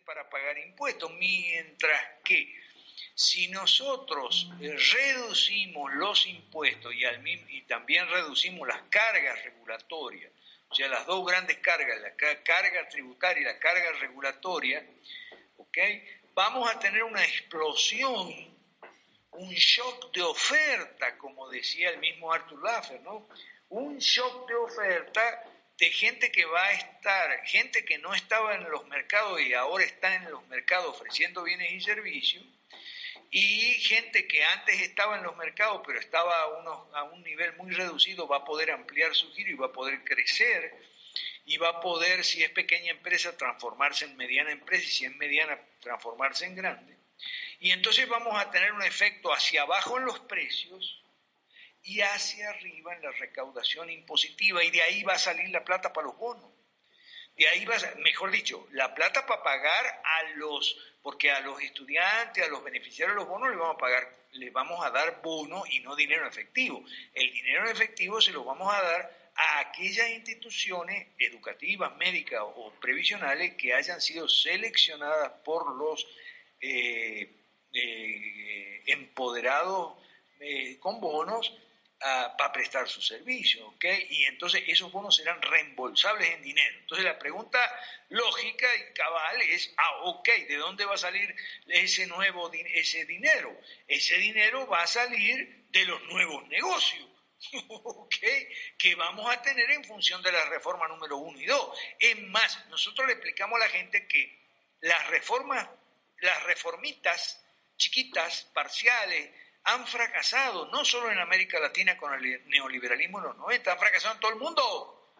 para pagar impuestos, mientras que si nosotros reducimos los impuestos y también reducimos las cargas regulatorias, o sea, las dos grandes cargas, la carga tributaria y la carga regulatoria, ¿okay? Vamos a tener una explosión, un shock de oferta, como decía el mismo Arthur Laffer, ¿no? Un shock de oferta de gente que va a estar, gente que no estaba en los mercados y ahora está en los mercados ofreciendo bienes y servicios, y gente que antes estaba en los mercados pero estaba a un nivel muy reducido, va a poder ampliar su giro y va a poder crecer, y va a poder, si es pequeña empresa, transformarse en mediana empresa, y si es mediana, transformarse en grande. Y entonces vamos a tener un efecto hacia abajo en los precios y hacia arriba en la recaudación impositiva, y de ahí va a salir la plata para los bonos. De ahí va, mejor dicho, la plata para pagar porque a los estudiantes, a los beneficiarios de los bonos les vamos a dar bono y no dinero en efectivo. El dinero en efectivo se lo vamos a dar a aquellas instituciones educativas, médicas o previsionales que hayan sido seleccionadas por los empoderados con bonos para prestar su servicio, ¿ok? Y entonces esos bonos serán reembolsables en dinero. Entonces la pregunta lógica y cabal es, ok, ¿de dónde va a salir ese dinero? Ese dinero va a salir de los nuevos negocios, ¿ok? Que vamos a tener en función de la reforma número 1 y 2. Es más, nosotros le explicamos a la gente que las reformitas chiquitas, parciales, han fracasado, no solo en América Latina con el neoliberalismo en los 90, han fracasado en todo el mundo,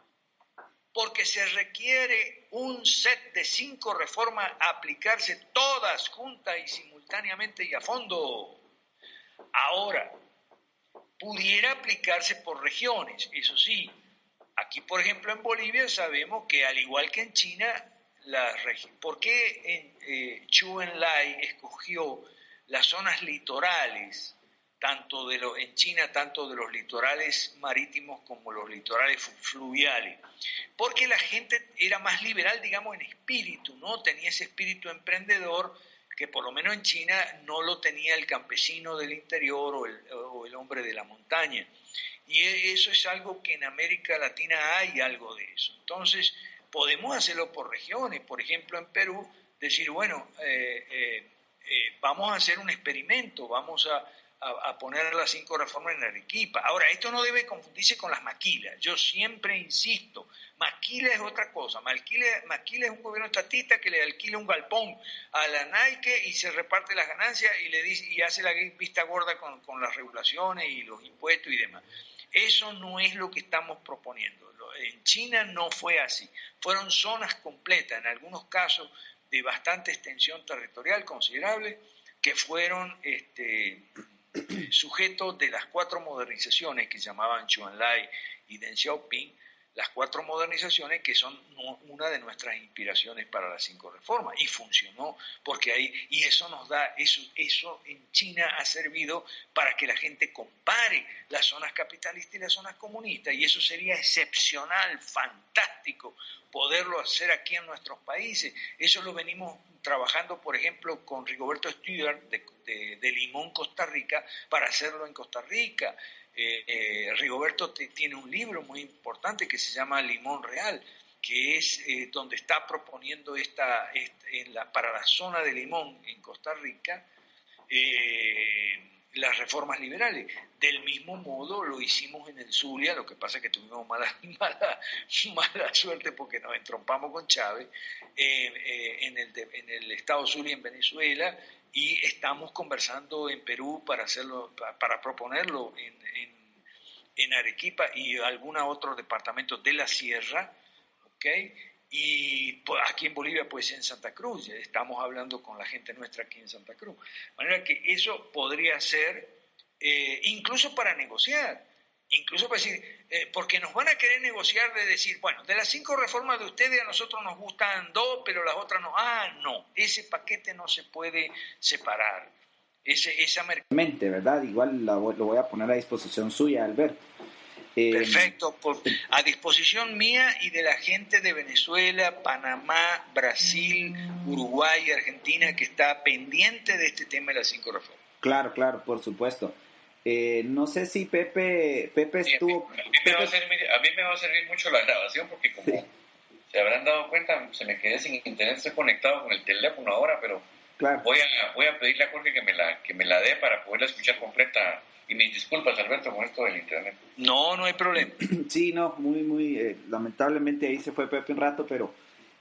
porque se requiere un set de 5 reformas a aplicarse todas juntas y simultáneamente y a fondo. Ahora, pudiera aplicarse por regiones, eso sí. Aquí, por ejemplo, en Bolivia sabemos que, al igual que en China, ¿por qué Zhou Enlai escogió las zonas litorales, en China, tanto de los litorales marítimos como los litorales fluviales? Porque la gente era más liberal, digamos, en espíritu, ¿no? Tenía ese espíritu emprendedor que por lo menos en China no lo tenía el campesino del interior o el hombre de la montaña. Y eso es algo que en América Latina hay algo de eso. Entonces, podemos hacerlo por regiones. Por ejemplo, en Perú, decir, bueno, vamos a hacer un experimento, vamos a poner las 5 reformas en Arequipa. Ahora, esto no debe confundirse con las maquilas. Yo siempre insisto, maquila es otra cosa. Maquila es un gobierno estatista que le alquila un galpón a la Nike y se reparte las ganancias y hace la vista gorda con las regulaciones y los impuestos y demás. Eso no es lo que estamos proponiendo. En China no fue así. Fueron zonas completas, en algunos casos de bastante extensión territorial considerable, que fueron sujetos de las 4 modernizaciones que llamaban Zhou Enlai y Deng Xiaoping, las 4 modernizaciones que son una de nuestras inspiraciones para las 5 reformas, y funcionó porque y eso nos da, eso en China ha servido para que la gente compare las zonas capitalistas y las zonas comunistas, y eso sería excepcional, fantástico poderlo hacer aquí en nuestros países. Eso lo venimos trabajando, por ejemplo, con Rigoberto Stewart de Limón, Costa Rica, para hacerlo en Costa Rica. Rigoberto tiene un libro muy importante que se llama Limón Real, que es donde está proponiendo para la zona de Limón en Costa Rica las reformas liberales. Del mismo modo lo hicimos en el Zulia, lo que pasa es que tuvimos mala suerte porque nos entrompamos con Chávez en el estado Zulia en Venezuela, y estamos conversando en Perú para proponerlo en Arequipa y algunos otros departamentos de la sierra, ¿ok? Y aquí en Bolivia, pues en Santa Cruz, estamos hablando con la gente nuestra aquí en Santa Cruz. De manera que eso podría ser, incluso para negociar, incluso para decir, porque nos van a querer negociar de decir, bueno, de las 5 reformas de ustedes a nosotros nos gustan 2, pero las otras no. No, ese paquete no se puede separar. ¿Verdad? Igual lo voy a poner a disposición suya, Albert. Perfecto, a disposición mía y de la gente de Venezuela, Panamá, Brasil, Uruguay, Argentina, que está pendiente de este tema de las 5 reformas. Claro, claro, por supuesto. No sé si Pepe estuvo... A mí me va a servir mucho la grabación porque como se habrán dado cuenta, se me quedé sin internet, estoy conectado con el teléfono ahora, pero Claro. voy a pedirle a Jorge que me la dé para poderla escuchar completa. Y mis disculpas, Alberto, con esto del internet. No hay problema. Sí, no, muy, lamentablemente ahí se fue Pepe un rato, pero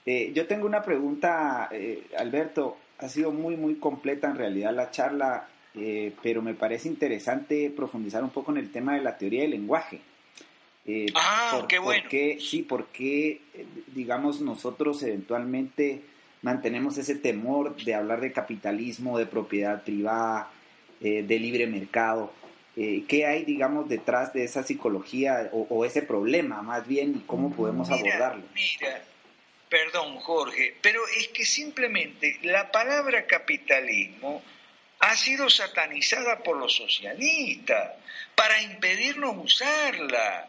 yo tengo una pregunta, Alberto. Ha sido muy completa en realidad la charla, pero me parece interesante profundizar un poco en el tema de la teoría del lenguaje. Qué bueno. ¿Por qué, digamos, nosotros eventualmente mantenemos ese temor de hablar de capitalismo, de propiedad privada, de libre mercado? ¿Qué hay, digamos, detrás de esa psicología o ese problema, más bien, y cómo podemos abordarlo? Mira, perdón, Jorge, pero es que simplemente la palabra capitalismo ha sido satanizada por los socialistas para impedirnos usarla.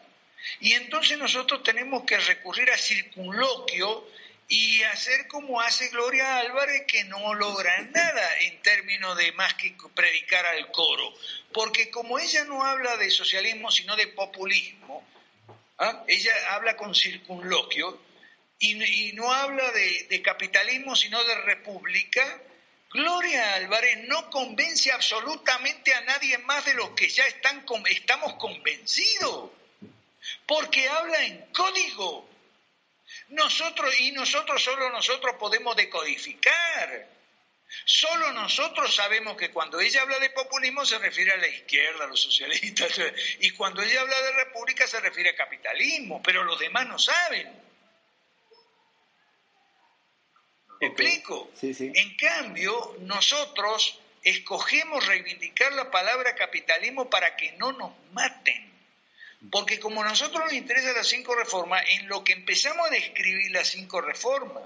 Y entonces nosotros tenemos que recurrir a circunloquio y hacer como hace Gloria Álvarez, que no logra nada en términos de más que predicar al coro. Porque como ella no habla de socialismo, sino de populismo, ella habla con circunloquio y no habla de capitalismo, sino de república. Gloria Álvarez no convence absolutamente a nadie más de los que ya estamos convencidos, porque habla en código. Solo nosotros podemos decodificar. Solo nosotros sabemos que cuando ella habla de populismo se refiere a la izquierda, a los socialistas, y cuando ella habla de república se refiere a capitalismo, pero los demás no saben. ¿Me explico? Sí. En cambio, nosotros escogemos reivindicar la palabra capitalismo para que no nos maten. Porque como a nosotros nos interesan las 5 reformas, en lo que empezamos a describir las 5 reformas,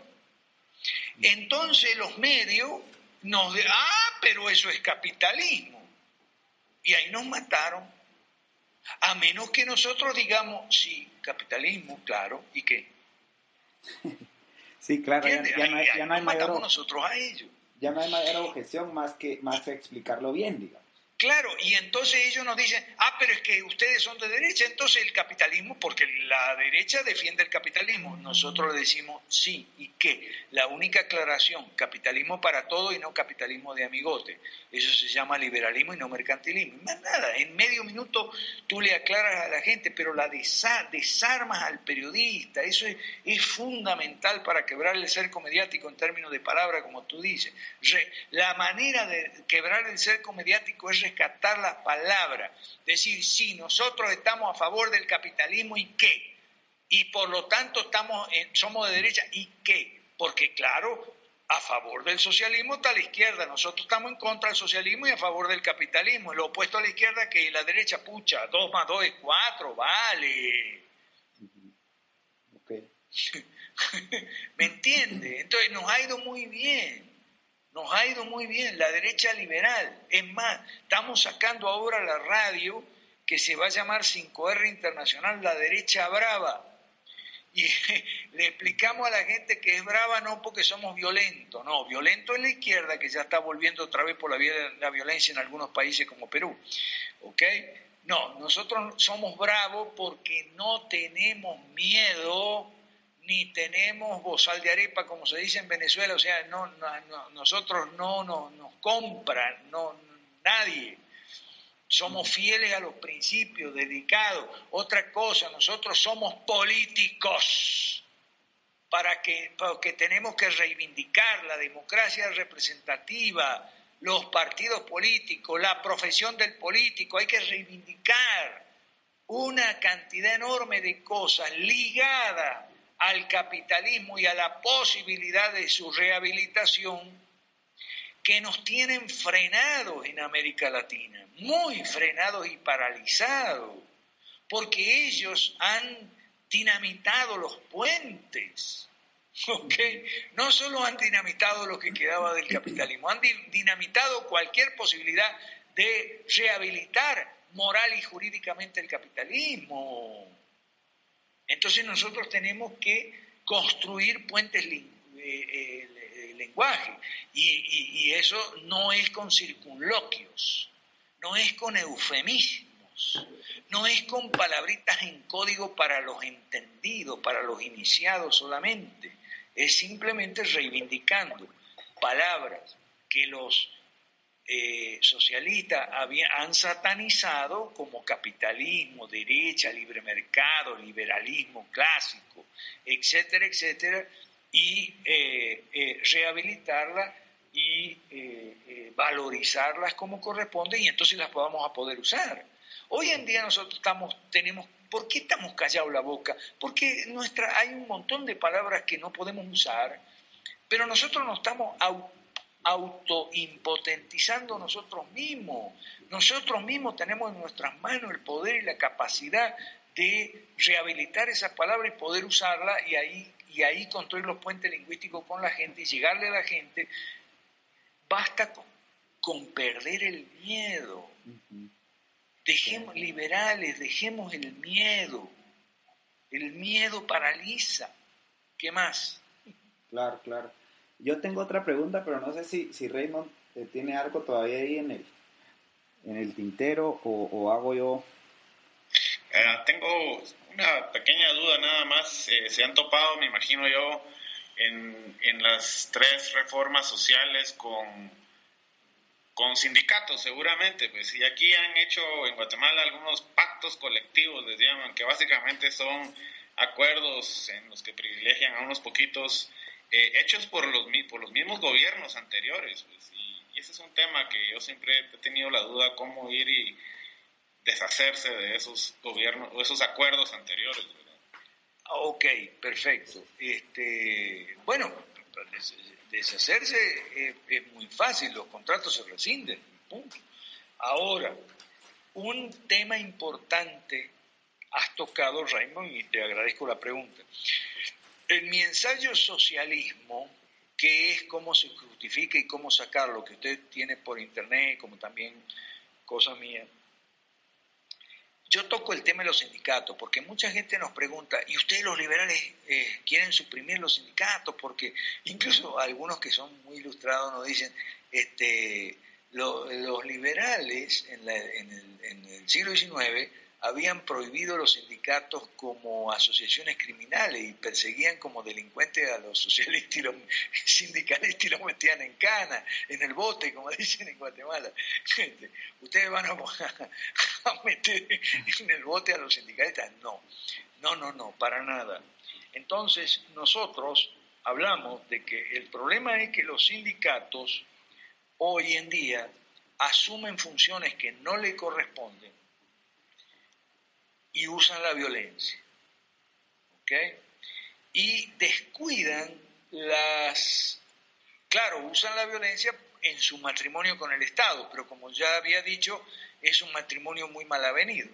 entonces los medios nos dicen, pero eso es capitalismo. Y ahí nos mataron. A menos que nosotros digamos, sí, capitalismo, claro, ¿y qué? Sí, claro, ya no hay mayor, nosotros a ellos. Ya no hay mayor objeción más que explicarlo bien, digamos. Claro, y entonces ellos nos dicen, pero es que ustedes son de derecha, entonces el capitalismo, porque la derecha defiende el capitalismo. Nosotros le decimos, sí, ¿y qué? La única aclaración, capitalismo para todo y no capitalismo de amigote. Eso se llama liberalismo y no mercantilismo. Más nada, en medio minuto tú le aclaras a la gente, pero la desarmas al periodista. Eso es fundamental para quebrar el cerco mediático en términos de palabra, como tú dices. La manera de quebrar el cerco mediático es rescatar las palabras, decir, sí, nosotros estamos a favor del capitalismo, ¿y qué? Y por lo tanto somos de derecha, ¿y qué? Porque claro, a favor del socialismo está la izquierda, nosotros estamos en contra del socialismo y a favor del capitalismo, lo opuesto a la izquierda que la derecha, 2 más 2 es 4, vale. Okay. ¿Me entiendes? Entonces nos ha ido muy bien. Nos ha ido muy bien, la derecha liberal. Es más, estamos sacando ahora la radio que se va a llamar 5R Internacional, la derecha brava. Y le explicamos a la gente que es brava no porque somos violentos, no, violento es la izquierda que ya está volviendo otra vez por la vía de la violencia en algunos países como Perú. ¿Ok? No, nosotros somos bravos porque no tenemos miedo ni tenemos bozal de arepa, como se dice en Venezuela, o sea, nosotros no nos compran, nadie. Somos fieles a los principios, dedicados. Otra cosa, nosotros somos políticos, porque tenemos que reivindicar la democracia representativa, los partidos políticos, la profesión del político, hay que reivindicar una cantidad enorme de cosas ligadas al capitalismo y a la posibilidad de su rehabilitación que nos tienen frenados en América Latina, muy frenados y paralizados, porque ellos han dinamitado los puentes, ¿okay? No solo han dinamitado lo que quedaba del capitalismo, han dinamitado cualquier posibilidad de rehabilitar moral y jurídicamente el capitalismo. Entonces nosotros tenemos que construir puentes lenguaje y eso no es con circunloquios, no es con eufemismos, no es con palabritas en código para los entendidos, para los iniciados solamente, es simplemente reivindicando palabras que los socialistas han satanizado como capitalismo, derecha, libre mercado, liberalismo clásico, etcétera, etcétera, y rehabilitarlas y valorizarlas como corresponde y entonces las vamos a poder usar. Hoy en día nosotros ¿por qué estamos callados la boca? Porque hay un montón de palabras que no podemos usar, pero nosotros nos estamos autoimpotentizando nosotros mismos. Nosotros mismos tenemos en nuestras manos el poder y la capacidad de rehabilitar esas palabras y poder usarlas y ahí construir los puentes lingüísticos con la gente y llegarle a la gente. Basta con perder el miedo. Dejemos liberales, dejemos el miedo. El miedo paraliza. ¿Qué más? Claro, claro. Yo tengo otra pregunta, pero no sé si Raymond tiene algo todavía ahí en el tintero o hago yo. Tengo una pequeña duda nada más. Se han topado, me imagino yo, en las 3 reformas sociales con sindicatos, seguramente. Pues, y aquí han hecho en Guatemala algunos pactos colectivos, les llaman, que básicamente son acuerdos en los que privilegian a unos poquitos, hechos por los mismos gobiernos anteriores. Pues, y ese es un tema que yo siempre he tenido la duda cómo ir y deshacerse de esos gobiernos o esos acuerdos anteriores, ¿verdad? Ok, perfecto. Bueno, deshacerse es muy fácil, los contratos se rescinden, punto. Ahora, un tema importante has tocado, Raymond, y te agradezco la pregunta. En mi ensayo Socialismo, que es cómo se justifica y cómo sacar lo que usted tiene por internet, como también cosa mía, yo toco el tema de los sindicatos, porque mucha gente nos pregunta, ¿y ustedes los liberales quieren suprimir los sindicatos? Porque incluso algunos que son muy ilustrados nos dicen, los liberales en el siglo XIX habían prohibido los sindicatos como asociaciones criminales y perseguían como delincuentes a los socialistas y los sindicalistas y los metían en cana, en el bote, como dicen en Guatemala. ¿Ustedes van a meter en el bote a los sindicalistas? No, para nada. Entonces, nosotros hablamos de que el problema es que los sindicatos hoy en día asumen funciones que no le corresponden y usan la violencia, ¿ok? Y descuidan usan la violencia en su matrimonio con el Estado, pero como ya había dicho, es un matrimonio muy mal avenido.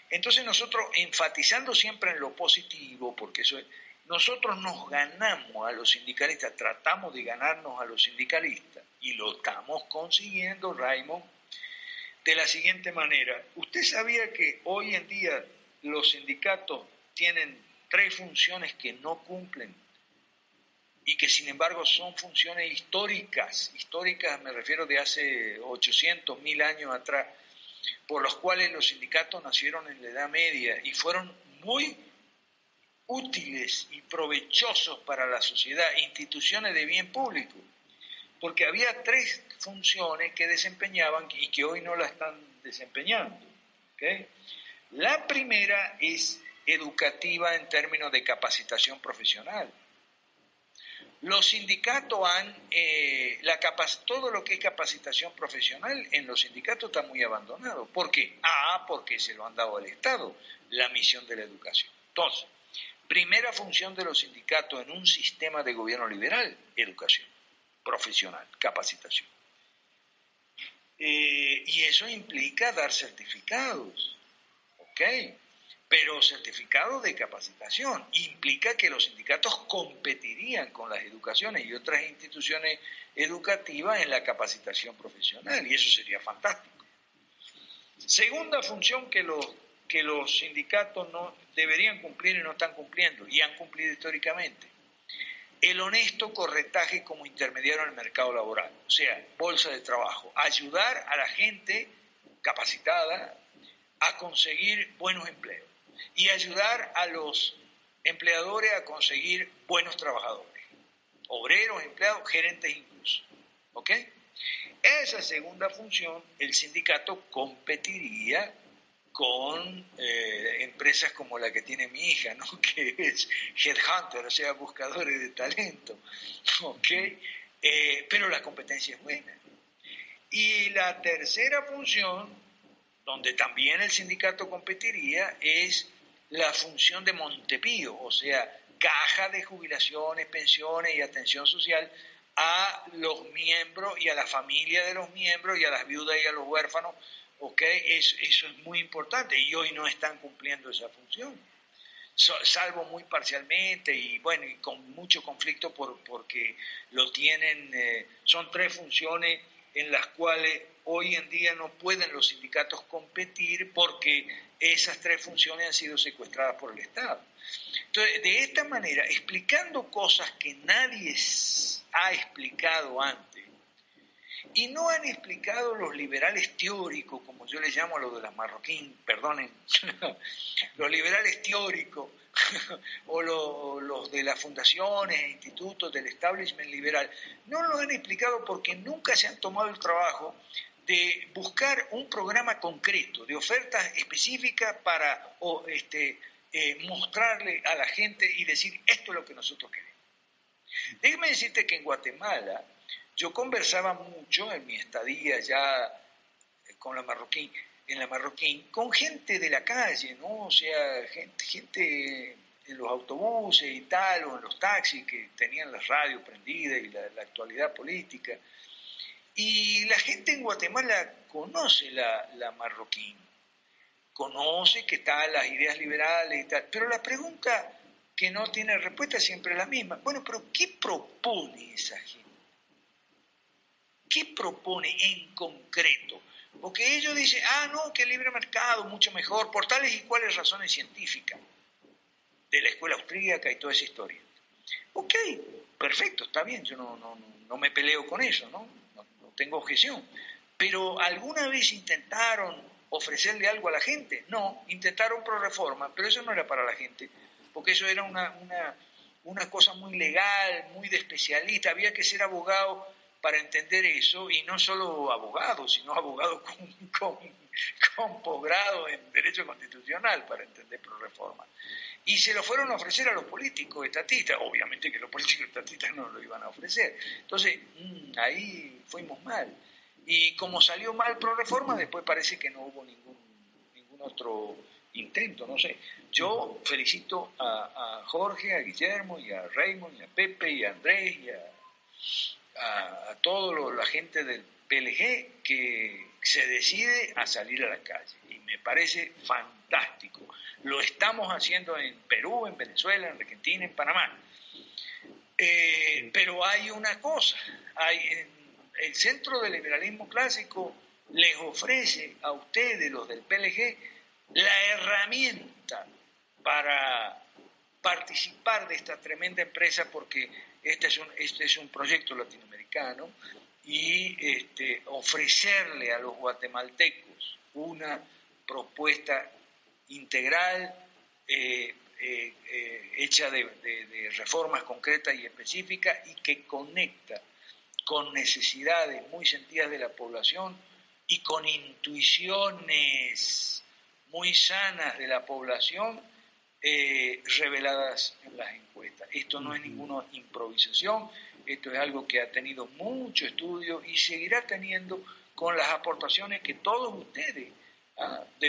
Entonces nosotros, enfatizando siempre en lo positivo, porque nosotros nos ganamos a los sindicalistas, tratamos de ganarnos a los sindicalistas, y lo estamos consiguiendo, Raymond, de la siguiente manera. ¿Usted sabía que hoy en día los sindicatos tienen 3 funciones que no cumplen y que sin embargo son funciones históricas me refiero de hace 800, 1000 años atrás, por los cuales los sindicatos nacieron en la Edad Media y fueron muy útiles y provechosos para la sociedad, instituciones de bien público? Porque había 3 funciones que desempeñaban y que hoy no la están desempeñando. ¿Okay? La primera es educativa en términos de capacitación profesional. Los sindicatos todo lo que es capacitación profesional en los sindicatos está muy abandonado. ¿Por qué? Porque se lo han dado al Estado, la misión de la educación. Entonces, primera función de los sindicatos en un sistema de gobierno liberal, educación profesional, capacitación. Y eso implica dar certificados, ¿ok? Pero certificados de capacitación implica que los sindicatos competirían con las educaciones y otras instituciones educativas en la capacitación profesional, y eso sería fantástico. Segunda función que los sindicatos no deberían cumplir y no están cumpliendo, y han cumplido históricamente. El honesto corretaje como intermediario en el mercado laboral, o sea, bolsa de trabajo, ayudar a la gente capacitada a conseguir buenos empleos y ayudar a los empleadores a conseguir buenos trabajadores, obreros, empleados, gerentes incluso. ¿Ok? Esa segunda función, el sindicato competiría con empresas como la que tiene mi hija, ¿no? Que es Headhunter, o sea, buscadores de talento. ¿Ok? Pero la competencia es buena. Y la tercera función, donde también el sindicato competiría, es la función de Montepío, o sea, caja de jubilaciones, pensiones y atención social a los miembros y a la familia de los miembros y a las viudas y a los huérfanos, ¿ok? Eso es muy importante y hoy no están cumpliendo esa función, salvo muy parcialmente y bueno, y con mucho conflicto porque lo tienen, son tres funciones en las cuales hoy en día no pueden los sindicatos competir porque esas tres funciones han sido secuestradas por el Estado. Entonces, de esta manera, explicando cosas que nadie ha explicado antes, y no han explicado los liberales teóricos, como yo les llamo a los de las Marroquín, perdonen, los liberales teóricos, o los de las fundaciones e institutos del establishment liberal, no lo han explicado porque nunca se han tomado el trabajo de buscar un programa concreto, de ofertas específicas para mostrarle a la gente y decir, esto es lo que nosotros queremos. Déjeme decirte que en Guatemala yo conversaba mucho en mi estadía ya con la Marroquín, en la Marroquín, con gente de la calle, ¿no? O sea, gente en los autobuses y tal, o en los taxis que tenían la radio prendida y la actualidad política. Y la gente en Guatemala conoce la Marroquín, conoce que están las ideas liberales y tal, pero la pregunta que no tiene respuesta siempre es la misma. Bueno, pero ¿qué propone esa gente? ¿Qué propone en concreto? Porque ellos dicen, no, que libre mercado, mucho mejor, por tales y cuales razones científicas, de la escuela austríaca y toda esa historia. Ok, perfecto, está bien, yo no me peleo con eso, no tengo objeción. Pero ¿alguna vez intentaron ofrecerle algo a la gente? No, intentaron pro reforma, pero eso no era para la gente, porque eso era una cosa muy legal, muy de especialista, había que ser abogado para entender eso, y no solo abogado, sino abogado con posgrado en Derecho Constitucional para entender pro reforma. Y se lo fueron a ofrecer a los políticos estatistas, obviamente que los políticos estatistas no lo iban a ofrecer. Entonces, ahí fuimos mal. Y como salió mal pro reforma, después parece que no hubo ningún otro intento, no sé. Yo felicito a Jorge, a Guillermo, y a Raymond, y a Pepe, y a Andrés, y a toda la gente del PLG que se decide a salir a la calle. Y me parece fantástico. Lo estamos haciendo en Perú, en Venezuela, en Argentina, en Panamá. Pero hay una cosa, el Centro de Liberalismo Clásico les ofrece a ustedes, los del PLG, la herramienta para participar de esta tremenda empresa, porque este es un proyecto latinoamericano, y ofrecerle a los guatemaltecos una propuesta integral, hecha de reformas concretas y específicas, y que conecta con necesidades muy sentidas de la población y con intuiciones muy sanas de la población, reveladas en las encuestas. Esto no es ninguna improvisación, esto es algo que ha tenido mucho estudio y seguirá teniendo con las aportaciones que todos ustedes,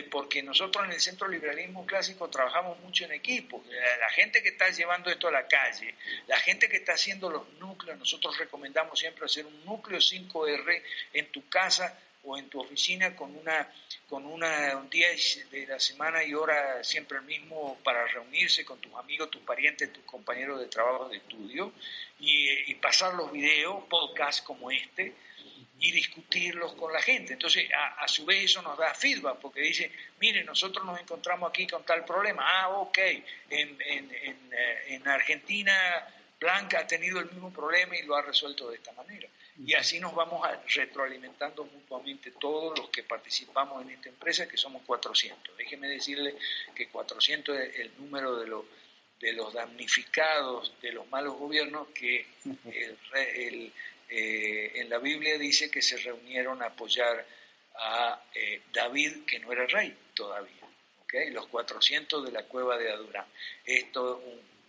porque nosotros en el Centro de Liberalismo Clásico trabajamos mucho en equipo. La gente que está llevando esto a la calle, la gente que está haciendo los núcleos, nosotros recomendamos siempre hacer un núcleo 5R en tu casa o en tu oficina con un día de la semana y hora siempre el mismo para reunirse con tus amigos, tus parientes, tus compañeros de trabajo, de estudio, y pasar los videos, podcasts como este, y discutirlos con la gente. Entonces, a su vez eso nos da feedback, porque dice, mire, nosotros nos encontramos aquí con tal problema. Ok, en Argentina Blanca ha tenido el mismo problema y lo ha resuelto de esta manera. Y así nos vamos retroalimentando mutuamente todos los que participamos en esta empresa, que somos 400. Déjeme decirle que 400 es el número de los damnificados de los malos gobiernos que en la Biblia dice que se reunieron a apoyar a David, que no era rey todavía. ¿Okay? Los 400 de la cueva de Adurán. Esto,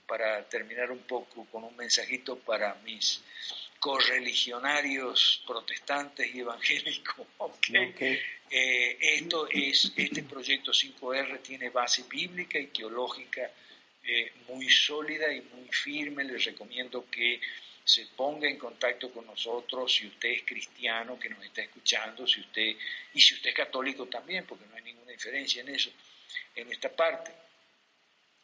para terminar un poco con un mensajito para mis correligionarios protestantes y evangélicos. ¿Okay? Este proyecto 5R tiene base bíblica y teológica muy sólida y muy firme. Les recomiendo que se ponga en contacto con nosotros si usted es cristiano que nos está escuchando, si usted es católico también, porque no hay ninguna diferencia en eso, en esta parte.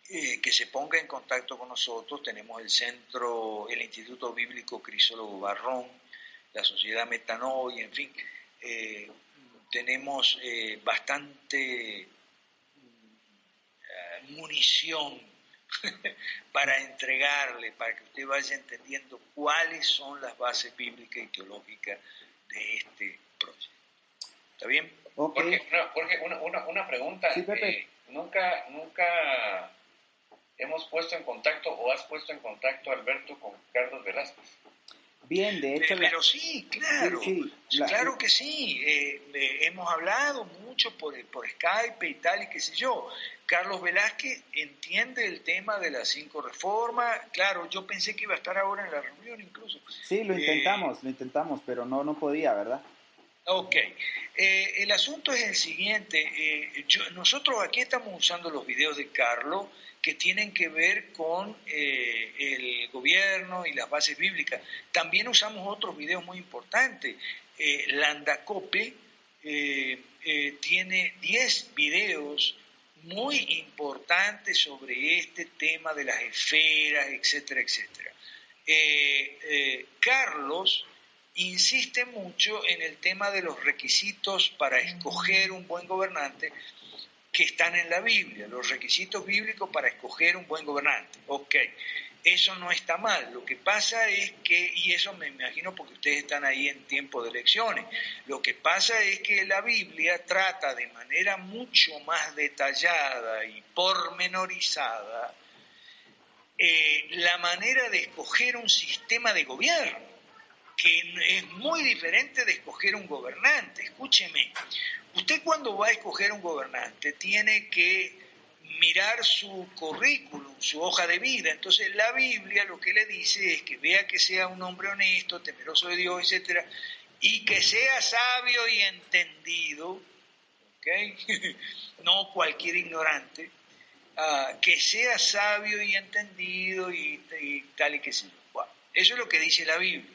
Que se ponga en contacto con nosotros. Tenemos el Instituto Bíblico Crisólogo Barrón, la Sociedad Metanoia, en fin, tenemos bastante munición para entregarle, para que usted vaya entendiendo cuáles son las bases bíblicas y teológicas de este proyecto. ¿Está bien? Okay. Jorge, una pregunta. Sí, Pepe. Nunca hemos puesto en contacto o has puesto en contacto a Alberto con Carlos Velázquez. Bien, de hecho... Pero sí, claro, claro que sí. Hemos hablado mucho por Skype y tal, y qué sé yo. Carlos Velázquez entiende el tema de las 5 reformas. Claro, yo pensé que iba a estar ahora en la reunión incluso. Sí, lo intentamos, pero no podía, ¿verdad? Ok. El asunto es el siguiente. Nosotros aquí estamos usando los videos de Carlos que tienen que ver con el gobierno y las bases bíblicas. También usamos otros videos muy importantes. Landacope tiene 10 videos muy importantes sobre este tema de las esferas, etcétera, etcétera. Carlos insiste mucho en el tema de los requisitos para escoger un buen gobernante que están en la Biblia, los requisitos bíblicos para escoger un buen gobernante. Ok, eso no está mal. Lo que pasa es que, y eso me imagino porque ustedes están ahí en tiempo de elecciones, lo que pasa es que la Biblia trata de manera mucho más detallada y pormenorizada la manera de escoger un sistema de gobierno, que es muy diferente de escoger un gobernante. Escúcheme, usted cuando va a escoger un gobernante tiene que mirar su currículum, su hoja de vida. Entonces la Biblia lo que le dice es que vea que sea un hombre honesto, temeroso de Dios, etcétera, y que sea sabio y entendido, ¿okay? No cualquier ignorante, que sea sabio y entendido y tal y que sea. Bueno, eso es lo que dice la Biblia.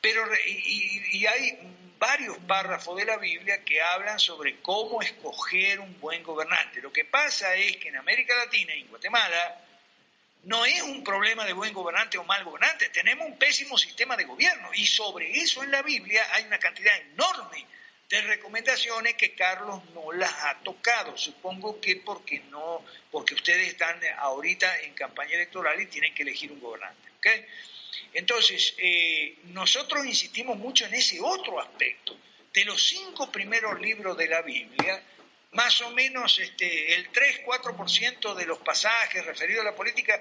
Pero y hay varios párrafos de la Biblia que hablan sobre cómo escoger un buen gobernante. Lo que pasa es que en América Latina y en Guatemala no es un problema de buen gobernante o mal gobernante, tenemos un pésimo sistema de gobierno y sobre eso en la Biblia hay una cantidad enorme de recomendaciones que Carlos no las ha tocado. Supongo que porque ustedes están ahorita en campaña electoral y tienen que elegir un gobernante, ¿ok? Entonces, nosotros insistimos mucho en ese otro aspecto. De los 5 primeros libros de la Biblia, más o menos el 3-4% de los pasajes referidos a la política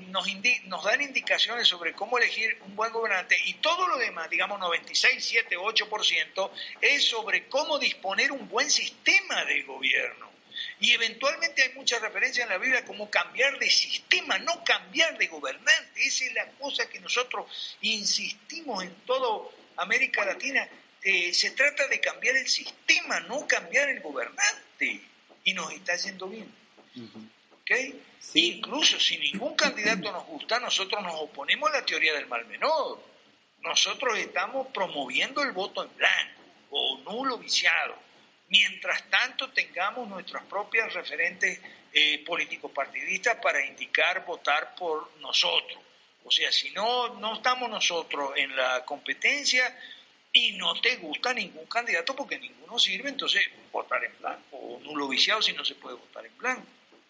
nos dan indicaciones sobre cómo elegir un buen gobernante, y todo lo demás, digamos 96-7-8%, es sobre cómo disponer un buen sistema de gobierno. Y eventualmente hay muchas referencias en la Biblia como cambiar de sistema, no cambiar de gobernante. Esa es la cosa que nosotros insistimos en toda América Latina. Se trata de cambiar el sistema, no cambiar el gobernante. Y nos está yendo bien. ¿Okay? Sí. Incluso si ningún candidato nos gusta, nosotros nos oponemos a la teoría del mal menor. Nosotros estamos promoviendo el voto en blanco o nulo viciado. Mientras tanto tengamos nuestras propias referentes políticos partidistas para indicar votar por nosotros, O sea, si no estamos nosotros en la competencia y no te gusta ningún candidato porque ninguno sirve, entonces votar en blanco o nulo viciado si no se puede votar en blanco.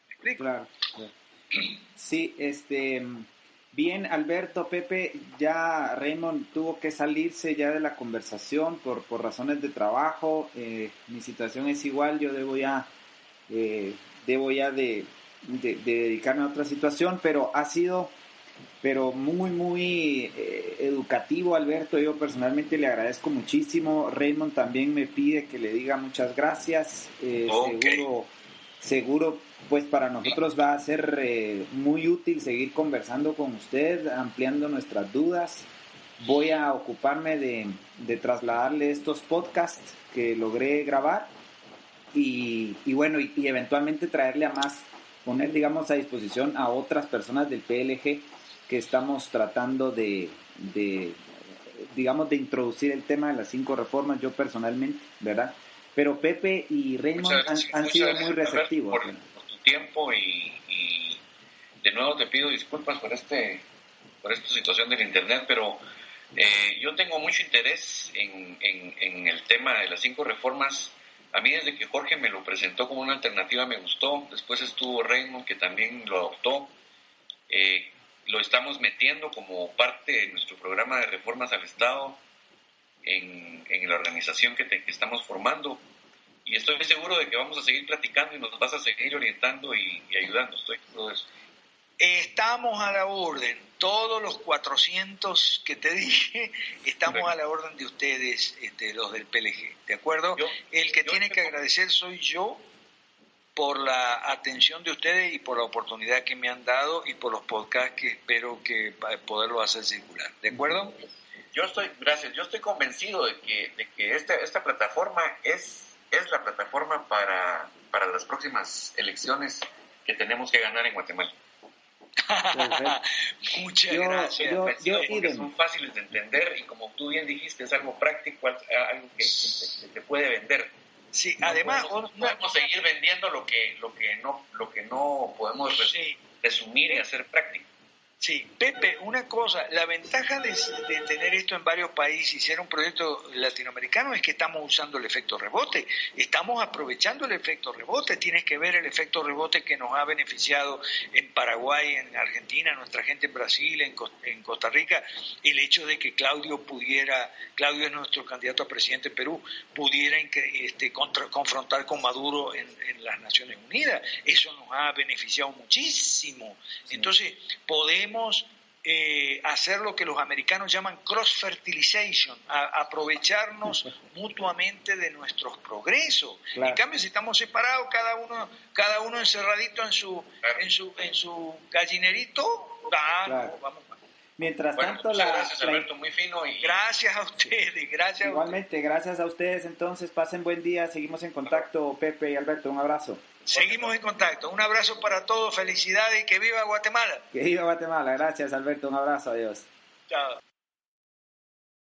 ¿Me explico? Claro. Sí, bien, Alberto, Pepe, ya Raymond tuvo que salirse ya de la conversación por razones de trabajo. Mi situación es igual, yo debo ya de dedicarme a otra situación, pero ha sido muy educativo, Alberto. Yo personalmente le agradezco muchísimo. Raymond también me pide que le diga muchas gracias. Okay. Seguro, pues para nosotros va a ser muy útil seguir conversando con usted, ampliando nuestras dudas. Voy a ocuparme de trasladarle estos podcasts que logré grabar y bueno, y eventualmente traerle a más, poner, digamos, a disposición a otras personas del PLG que estamos tratando de introducir el tema de las 5 reformas, yo personalmente, ¿verdad? Pero Pepe y Raymond han sido muy receptivos. Por tu tiempo y de nuevo te pido disculpas por esta situación del internet, pero yo tengo mucho interés en el tema de las 5 reformas. A mí desde que Jorge me lo presentó como una alternativa me gustó, después estuvo Raymond que también lo adoptó. Lo estamos metiendo como parte de nuestro programa de reformas al Estado en la organización que estamos formando, y estoy seguro de que vamos a seguir platicando y nos vas a seguir orientando y ayudando. Estoy todo eso. Estamos a la orden, todos los 400 que te dije, estamos a la orden de ustedes, los del PLG, ¿de acuerdo? El que tiene que agradecer soy yo por la atención de ustedes y por la oportunidad que me han dado y por los podcasts que espero que poderlo hacer circular, ¿de acuerdo? Gracias, yo estoy convencido de que esta plataforma es la plataforma para las próximas elecciones que tenemos que ganar en Guatemala. Muchas gracias. Porque son fáciles de entender y como tú bien dijiste, es algo práctico, algo que te puede vender. Sí, además podemos seguir vendiendo lo que no podemos resumir y hacer práctico. Sí, Pepe, una cosa, la ventaja de tener esto en varios países y ser un proyecto latinoamericano es que estamos usando el efecto rebote, estamos aprovechando el efecto rebote. Tienes que ver el efecto rebote que nos ha beneficiado en Paraguay, en Argentina, nuestra gente en Brasil, en Costa Rica, el hecho de que Claudio es nuestro candidato a presidente de Perú, pudiera confrontar con Maduro en las Naciones Unidas. Eso nos ha beneficiado muchísimo. Sí. Entonces, podemos hacer lo que los americanos llaman cross-fertilization, aprovecharnos mutuamente de nuestros progresos. Claro. En cambio, si estamos separados, cada uno encerradito en su gallinerito, claro. Vamos. Mientras tanto, gracias, Alberto, muy fino. Gracias a ustedes, gracias. Igualmente, gracias a ustedes. Entonces, pasen buen día. Seguimos en contacto, Pepe y Alberto. Un abrazo. Seguimos en contacto. Un abrazo para todos. Felicidades y que viva Guatemala. Que viva Guatemala. Gracias, Alberto. Un abrazo. Adiós. Chao.